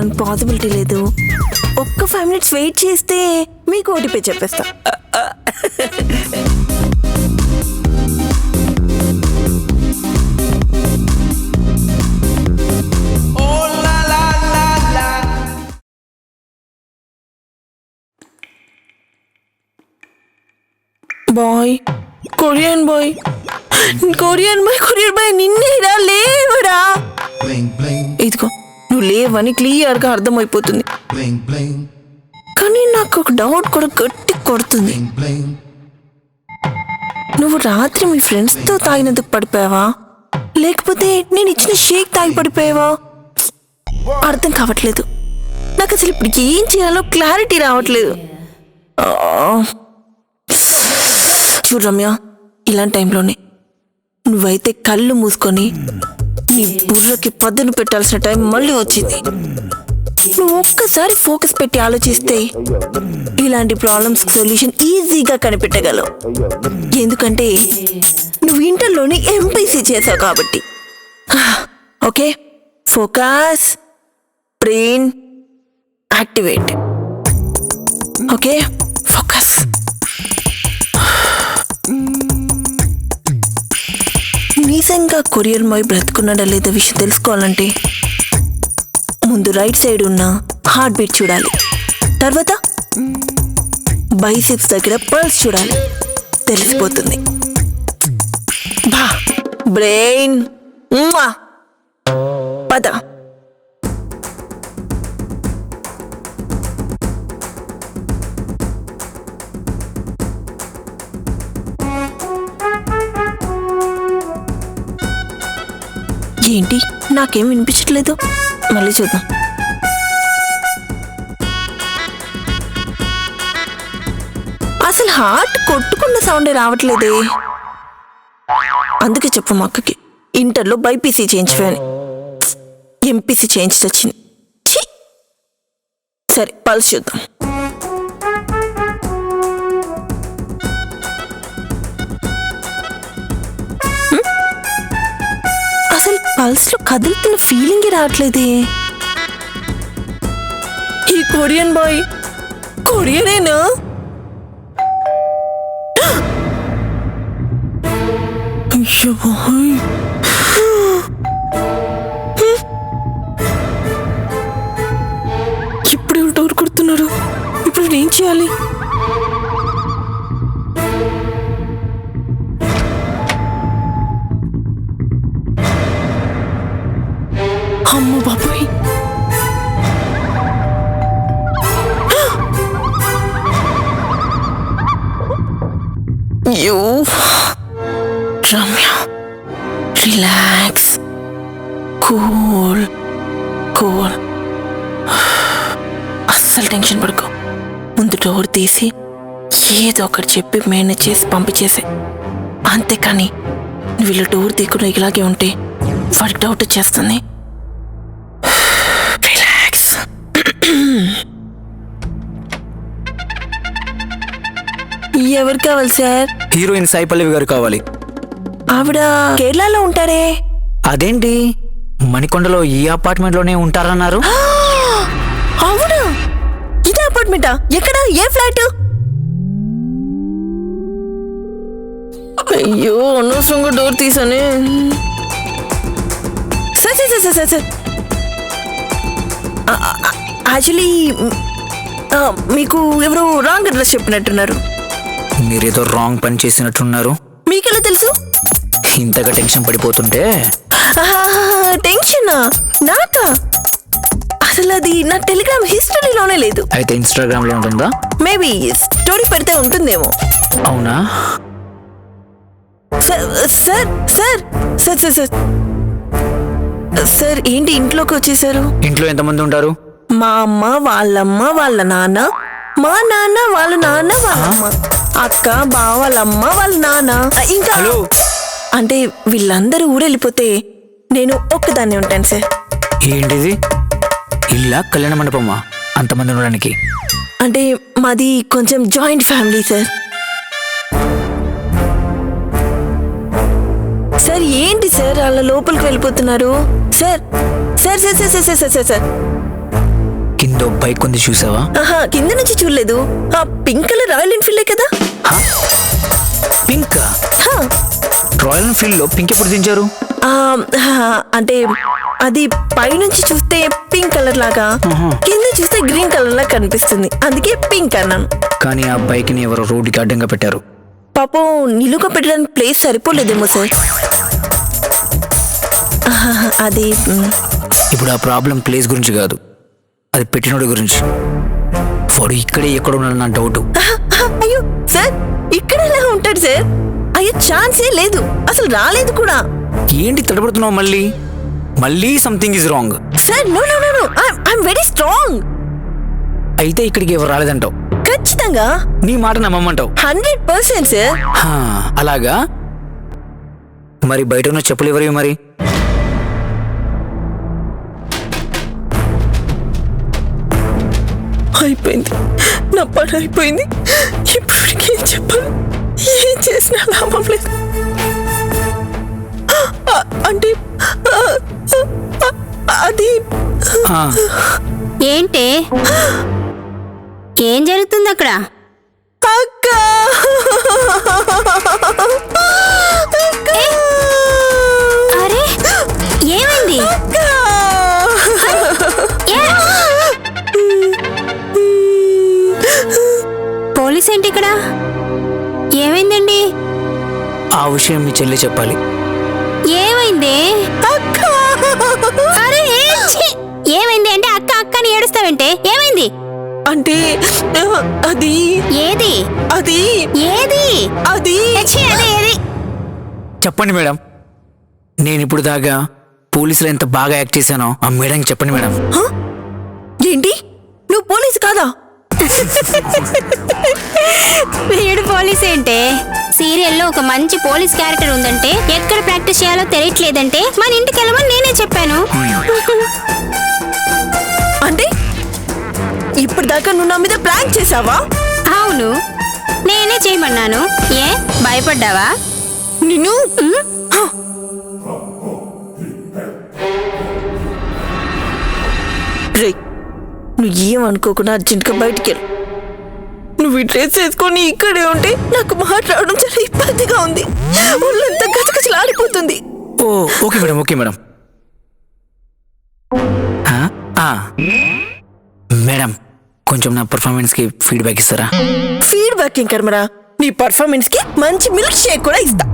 రావడానికి పాసిబిలిటీ లేదు. ఒక్క 5 minutes వెయిట్ చేస్తే మీకు ఓటీపీ చెప్పేస్తా. Boy, Korean boy, courier boy నిన్నేరా, లేవరా. ఇదిగో నువ్వు లేవని క్లియర్ గా అర్థమైపోతుంది. కానీ నాకు ఒక డౌట్ కూడా గట్టి కొడుతుంది. నువ్వు రాత్రి మీ ఫ్రెండ్స్ తో తాగినందుకు పడిపోయావా, లేకపోతే నేను ఇచ్చిన షేక్ తాగి పడిపోయావా? అర్థం కావట్లేదు నాకు. అసలు ఇప్పుడు ఏం చేయాలో క్లారిటీ రావట్లేదు. చూడు రమ్య, ఇలాంటి టైంలోనే నువ్వైతే కళ్ళు మూసుకొని నీ బుర్రకి పదును పెట్టాల్సిన టైం మళ్ళీ వచ్చింది. నువ్వు ఒక్కసారి ఫోకస్ పెట్టి ఆలోచిస్తే ఇలాంటి ప్రాబ్లమ్స్ సొల్యూషన్ ఈజీగా కనిపెట్టగలవు. ఎందుకంటే నువ్వు ఇంటర్లోనే ఎంపీసీ చేసావు కాబట్టి. Okay, focus, brain activate. Okay, focus. నిజంగా కొరియర్ బాయ్ బ్రతుకున్నాడా లేదా విషయం తెలుసుకోవాలంటే ముందు రైట్ సైడ్ ఉన్న హార్ట్ బీట్ చూడాలి. తర్వాత బైసెప్స్ దగ్గర పల్స్ చూడాలి, తెలిసిపోతుంది. బా బ్రెయిన్ పద. ఏంటి నాకేం వినిపించట్లేదు? మళ్ళీ చూద్దాం. అసలు హార్ట్ కొట్టుకున్న సౌండే రావట్లేదే. అందుకే చెప్పు మా అక్కకి ఇంటర్లో బైపీసీ చేయించని, ఎంపీసీ చేయించి వచ్చింది. సరే పల్స్ చూద్దాం. పల్స్ లో కదులుతున్న ఫీలింగ్ రావట్లేదే. ఈ కొరియన్ బాయ్ కొరియనేనా? అయ్యో బాయ్, ఇప్పుడు ఎవరు డోర్ కొడుతున్నారు? ఇప్పుడు ఏం చేయాలి? అమ్మో బాబాయ్, యో రమ్య, రిలాక్స్, కూల్ కూల్. అస్సలు టెన్షన్ పడుకో. ముందు డోర్ తీసి ఏదో ఒకటి చెప్పి మేనేజ్ చేసి పంపించేసే. అంతేకాని నువ్వు వీళ్ళు డోర్ తీయకుండా ఇలాగే ఉంటే వాడికి డౌట్ వచ్చేస్తుంది. ఎవరు కావాలి సార్? హీరోయిన్ సాయి పల్లవి గారు కావాలి. ఆవిడ కేరళలో ఉంటారే. అదేంటి, మణికొండలో ఈ అపార్ట్మెంట్ లోనే ఉంటారన్నారు? అవునా, ఇదే అపార్ట్మెంటా? ఎక్కడ, ఏ ఫ్లాట్? అయ్యో అనవసరంగా డోర్ తీసానే. Sir sir sir sir sir actually మీకు ఎవరు రాంగ్ అడ్రస్ చెప్పినట్టున్నారు. మీరేదో రాంగ్ పని చేసినట్టున్నారు. మీకెలా తెలుసు? ఇంతగా టెన్షన్ పడిపోతుంటే. టెన్షనా? నాకా? అసలు అది నా టెలిగ్రామ్ హిస్టరీలోనే లేదు. అయితే ఇన్స్టాగ్రామ్ లో ఉంటుందా? మేబీ స్టోరీ పెడితే ఉంటుందేమో. అవునా? Sir sir sir sir sir sir sir ఏంటి ఇంట్లోకి వచ్చేసారు? ఇంట్లో ఎంతమంది ఉంటారు? మా అమ్మ, వాళ్ళమ్మ, వాళ్ళ నాన్న, మా నాన్న, వాళ్ళ నాన్న, వాళ్ళమ్మ, అక్క, బావ, వాళ్ళమ్మ, వాళ్ళ నాన్న, ఇంకా అంటే వీళ్ళందరూ ఊరెళ్ళిపోతే నేను ఒక్కదాన్నే ఉంటాను సార్. ఏంటిది, ఇల్లా కళ్యాణ మండపమా అంతమంది ఉండడానికి? అంటే మాది కొంచెం జాయింట్ ఫ్యామిలీ సార్. సార్ ఏంటి సార్ అలా లోపలికి వెళ్ళిపోతున్నారు? Sir sir sir sir sir sir sir sir కింద బైక్ ఉంది చూసావా? ఆహా, కింద నుంచి చూడలేదు. ఆ పింక్ కలర్ రాయల్ ఎన్ఫీల్డే కదా. పింక్? హా, రాయల్ ఎన్ఫీల్డ్ లో పింక్ ఎప్పుడు దించారు? అంటే అది పైనుంచి చూస్తే పింక్ కలర్ లాగా, కింద చూస్తే గ్రీన్ కలర్ లాగా కనిపిస్తుంది, అందుకే పింక్ అన్నాను. కానీ ఆ బైక్ ని ఎవరో రోడ్డుకి అడ్డంగా పెట్టారు. పాపం నిలువుగా పెట్టడానికి ప్లేస్ సరిపోలేదేమో సార్. అది ఇప్పుడు ఆ ప్రాబ్లం ప్లేస్ గురించి కాదు, అది పెట్టినోడి గురించి. వాడు ఇక్కడే ఎక్కడ ఉన్నాడు నా డౌట్. అయ్యో సార్, ఇక్కడ ఎలా ఉంటాడు సార్? అయ్యో ఛాన్సే లేదు, అసలు రాలేదు కూడా. ఏంటి తడబడుతున్నావు? మళ్ళీ something is wrong. Sir no no no no, I'm very strong. అయితే ఇక్కడికి ఎవరు రాలేదంటావు? ఖచ్చితంగా నీ మాట నమ్మమంటావు? 100% సార్. అలాగా? మరి బయట ఉన్న చెప్పులు ఎవరివి మరి? అయిపోయింది, నా పని అయిపోయింది. ఇప్పుడు ఏం చెప్పాలి? ఏం చేసినా లాభం లేదు. అంటే అది ఏంటే, ఏం జరుగుతుంది అక్కడ? అక్క అరే ఏమైంది? పోలీస్ ఏంటి ఇక్కడ? ఏమైందండి? ఆ విషయం మీ చెల్లి చెప్పాలి. ఏమైంది? అరే ఏమైంది అంటే అక్క అక్క అని ఏడుస్తావంటే ఏమైంది? అంటే అది ఏది అది ఏది అది ఏది? చెప్పండి మేడం. నేను ఇప్పుడు దాకా పోలీసులు ఎంత బాగా యాక్ట్ చేశానో ఆ మేడం చెప్పండి మేడం. ఏంటి, నువ్వు పోలీసు కాదా? వీడు పోలీస్ ఏంటే? సీరియల్లో ఒక మంచి పోలీస్ క్యారెక్టర్ ఉందంటే ఎక్కడ ప్రాక్టీస్ చేయాలో తెలియట్లేదంటే మన ఇంటికి వెళ్ళమని నేనే చెప్పాను. అంటే ఇప్పుడు దాకా నువ్వు నా మీద ప్లాన్ చేసావా? అవును, నేనే చేయమన్నాను. ఏ భయపడ్డావా? నిన్ను రే, నువ్వు ఏమనుకోకుండా అర్జెంట్గా బయటికి వెళ్ళు. నువ్వు ఈ డ్రెస్ వేసుకొని ఇక్కడే ఉంటే నాకు మాట్లాడడం చాలా ఇబ్బందిగా ఉంది. ఒళ్ళంతా గజగజలు ఆడిపోతుంది. Okay madam, okay madam. Madam కొంచెం నా పర్ఫార్మెన్స్ కి ఫీడ్బ్యాక్ ఇస్తారా? ఫీడ్బ్యాక్ ఏం కర్మరా, నీ పర్ఫార్మెన్స్ కి మంచి మిల్క్ షేక్ కూడా ఇస్తా.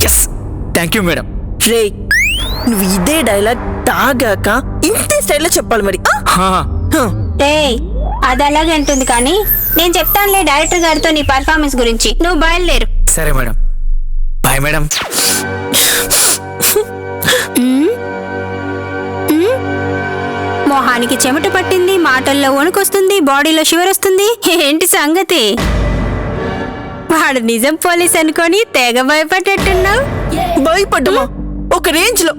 Thank you madam. రే, నువ్వు ఇదే డైలాగ్ తాగాక ఇంతే స్టైల్లో చెప్పాలి మరి. అది అలాగే అంటుంది కానీ నేను చెప్తానులే డైరెక్టర్ గారితో నీ పర్ఫార్మెన్స్ గురించి. నువ్వు బయలుదేరు. సరే మేడం, బాయ్ మేడం. మొహానికి చెమట పట్టింది, మాటల్లో వణుకొస్తుంది, బాడీలో షివర్ వస్తుంది. ఏంటి సంగతి? వాడు నిజం పోలీస్ అనుకొని తెగ భయపడ్డట్టున్నావు. భయపడ్డమా? ఒక రేంజ్ లో.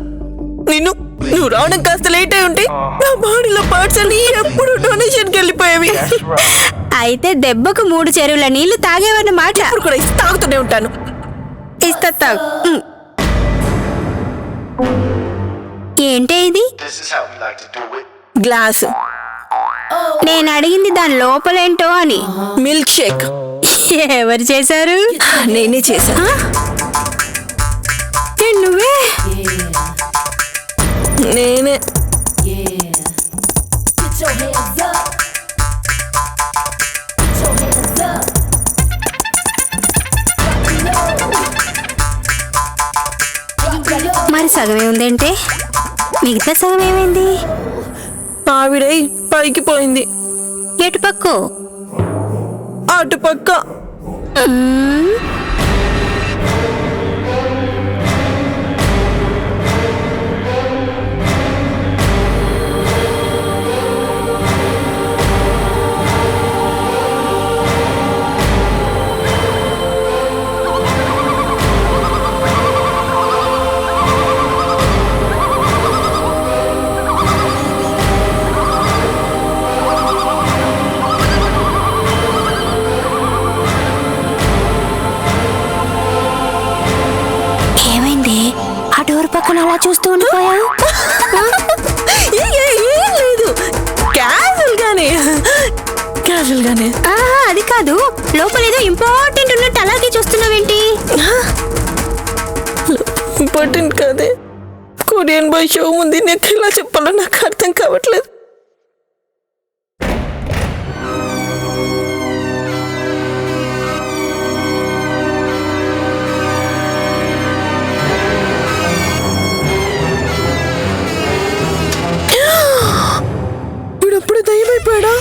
నువ్వు రావడం కాస్త లేట్ అయి ఉంటే నా బాడీలో పార్ట్స్ అన్ని ఎప్పుడు డొనేషన్కి వెళ్ళిపోయేవి. అయితే దెబ్బకు 3 చెరువుల నీళ్లు తాగేవన్నమాట. ఇప్పుడు కూడా తాగుతూనే ఉంటాను. ఇస్తా తాగు. ఏంటే ఇది? గ్లాస్. నేను అడిగింది దాని లోపలేంటో అని. Milk shake. ఎవరు చేశారు? నేనే చేశాను. నువ్వే? నేనే. మరి సగమే ఉందంటే మిగతా సగం ఏమైంది? ఆవిడై పైకి పోయింది. ఎటు పక్కో? అటు పక్క. పక్కన అలా చూస్తూ ఉండిపోయావు? ఏం లేదు, క్యాజువల్ గానే. గానే క్యాజువల్ గానే. ఆహా, అది కాదు, లోపల ఏదో ఇంపార్టెంట్ ఉన్నట్టు అలాగే చూస్తున్నావేంటి? ఇంపార్టెంట్ కాదే, కొరియన్ బాయ్ షో ముందు నీకు ఎలా చెప్పాలో నాకు అర్థం కావట్లేదు. వీడప్పుడు దయ్యమైపోయాడా?